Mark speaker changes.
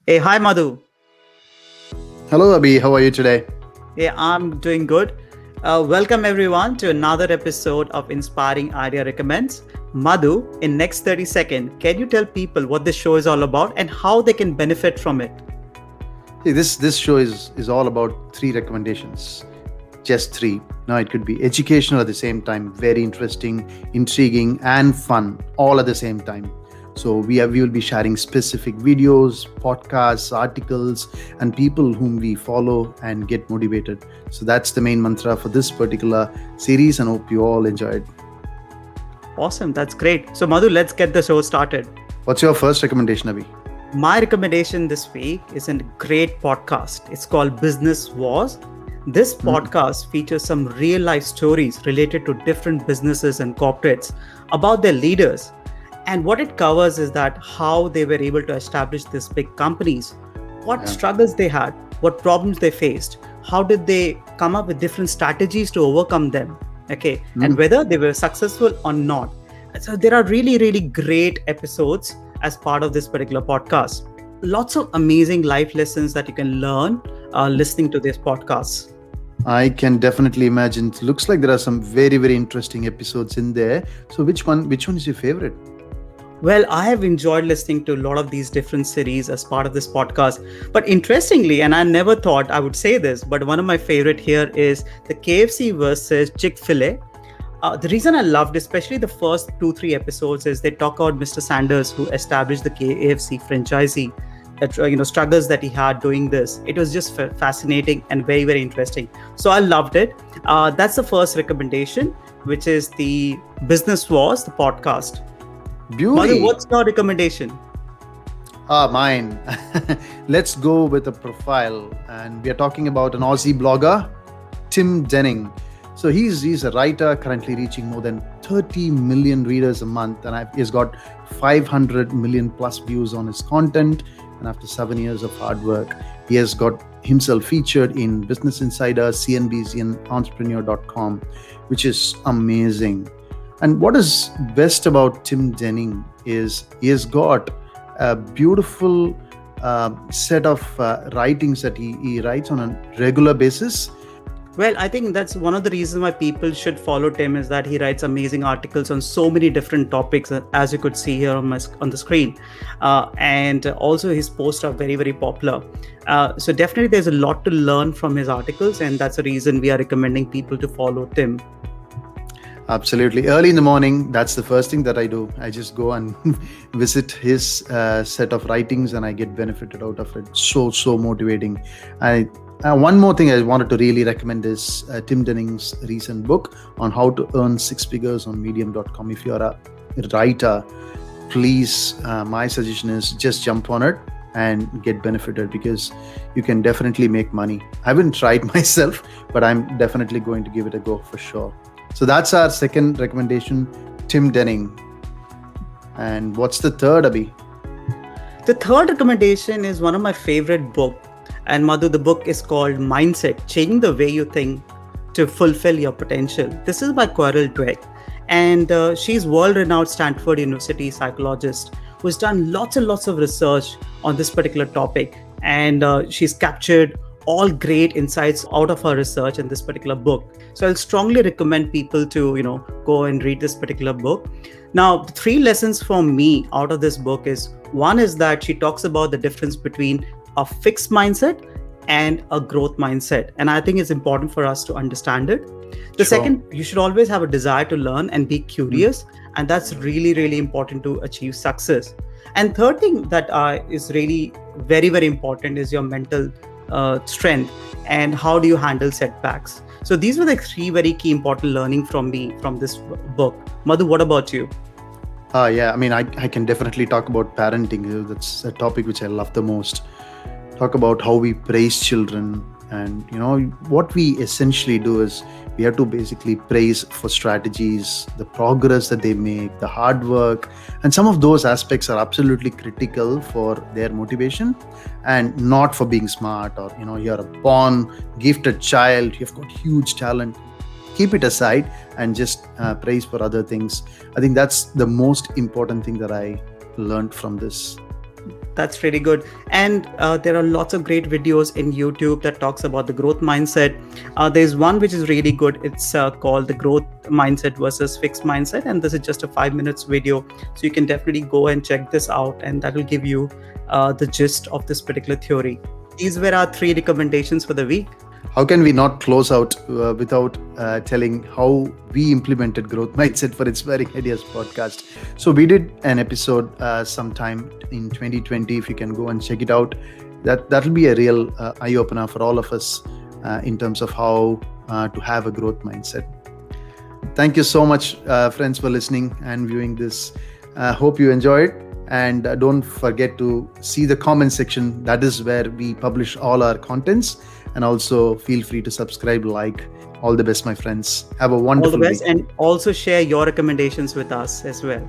Speaker 1: Hey, hi Madhu.
Speaker 2: Hello, Abhi. How are you today?
Speaker 1: Hey, I'm doing good. Welcome everyone to another episode of Inspiring Idea Recommends. Madhu, in next 30 seconds, can you tell people what this show is all about and how they can benefit from it?
Speaker 2: See, this show is all about three recommendations. Just three. Now it could be educational at the same time, very interesting, intriguing, and fun, all at the same time. So we will be sharing specific videos, podcasts, articles, and people whom we follow and get motivated. So that's the main mantra for this particular series, and hope you all enjoyed.
Speaker 1: Awesome, that's great. So Madhu, let's get the show started.
Speaker 2: What's your first recommendation, Abhi?
Speaker 1: My recommendation this week is a great podcast. It's called Business Wars. This podcast features some real life stories related to different businesses and corporates about their leaders. And what it covers is that how they were able to establish these big companies, what
Speaker 2: Yeah.
Speaker 1: struggles they had, what problems they faced, how did they come up with different strategies to overcome them, okay, and whether they were successful or not. So there are really, really great episodes as part of this particular podcast. Lots of amazing life lessons that you can learn listening to this podcast.
Speaker 2: I can definitely imagine. It looks like there are some very, very interesting episodes in there. So which one is your favorite?
Speaker 1: Well, I have enjoyed listening to a lot of these different series as part of this podcast. But interestingly, and I never thought I would say this, but one of my favorite here is the KFC versus Chick-fil-A. The reason I loved, especially the first 2-3 episodes, is they talk about Mr. Sanders, who established the KFC franchisee. That struggles that he had doing this. It was just fascinating and very very interesting. So I loved it. That's the first recommendation, which is the Business Wars, the podcast. Madhu,
Speaker 2: Beauty.
Speaker 1: what's your recommendation?
Speaker 2: Mine. Let's go with a profile, and we are talking about an Aussie blogger, Tim Denning. So he's a writer currently reaching more than 30 million readers a month, and he's got 500 million plus views on his content. And after 7 years of hard work, he has got himself featured in Business Insider, CNBC, and Entrepreneur.com, which is amazing. And what is best about Tim Denning is he has got a beautiful set of writings that he writes on a regular basis.
Speaker 1: Well, I think that's one of the reasons why people should follow Tim is that he writes amazing articles on so many different topics, as you could see here on the screen. And also his posts are very, very popular. So definitely there's a lot to learn from his articles, and that's the reason we are recommending people to follow Tim.
Speaker 2: Absolutely. Early in the morning, that's the first thing that I do. I just go and visit his set of writings, and I get benefited out of it. So motivating. I One more thing I wanted to really recommend is Tim Denning's recent book on how to earn six figures on Medium.com. If you're a writer, please, my suggestion is just jump on it and get benefited, because you can definitely make money. I haven't tried myself, but I'm definitely going to give it a go for sure. So that's our second recommendation, Tim Denning. And what's the third, Abhi?
Speaker 1: The third recommendation is one of my favorite books. And Madhu, the book is called Mindset, Changing the Way You Think to Fulfill Your Potential. This is by Carol Dweck. And she's world-renowned Stanford University psychologist who's done lots and lots of research on this particular topic. And she's captured all great insights out of her research in this particular book. So I'll strongly recommend people to, go and read this particular book. Now, the three lessons for me out of this book is, one is that she talks about the difference between a fixed mindset and a growth mindset. And I think it's important for us to understand it. The
Speaker 2: Sure.
Speaker 1: second, you should always have a desire to learn and be curious. And that's really, really important to achieve success. And third thing that is really very, very important is your mental strength and how do you handle setbacks. So these were the three very key important learning from me from this book. Madhu, what about you?
Speaker 2: Yeah, I mean, I can definitely talk about parenting. That's a topic which I love the most. Talk about how we praise children. And, what we essentially do is we have to basically praise for strategies, the progress that they make, the hard work. And some of those aspects are absolutely critical for their motivation, and not for being smart, or, you're a born gifted child, you've got huge talent. Keep it aside and just praise for other things. I think that's the most important thing that I learned from this.
Speaker 1: That's really good. And there are lots of great videos in YouTube that talks about the growth mindset. There's one which is really good. It's called the growth mindset versus fixed mindset. And this is just a 5 minutes video. So you can definitely go and check this out, and that will give you the gist of this particular theory. These were our 3 recommendations for the week.
Speaker 2: How can we not close out without telling how we implemented growth mindset for Inspiring Ideas podcast? So we did an episode sometime in 2020. If you can go and check it out, that'll be a real eye opener for all of us in terms of how to have a growth mindset. Thank you so much, friends, for listening and viewing this. Hope you enjoyed. And don't forget to see the comment section. That is where we publish all our contents. And also feel free to subscribe, like. All the best, my friends. Have a wonderful
Speaker 1: All the best.
Speaker 2: week.
Speaker 1: And also share your recommendations with us as well.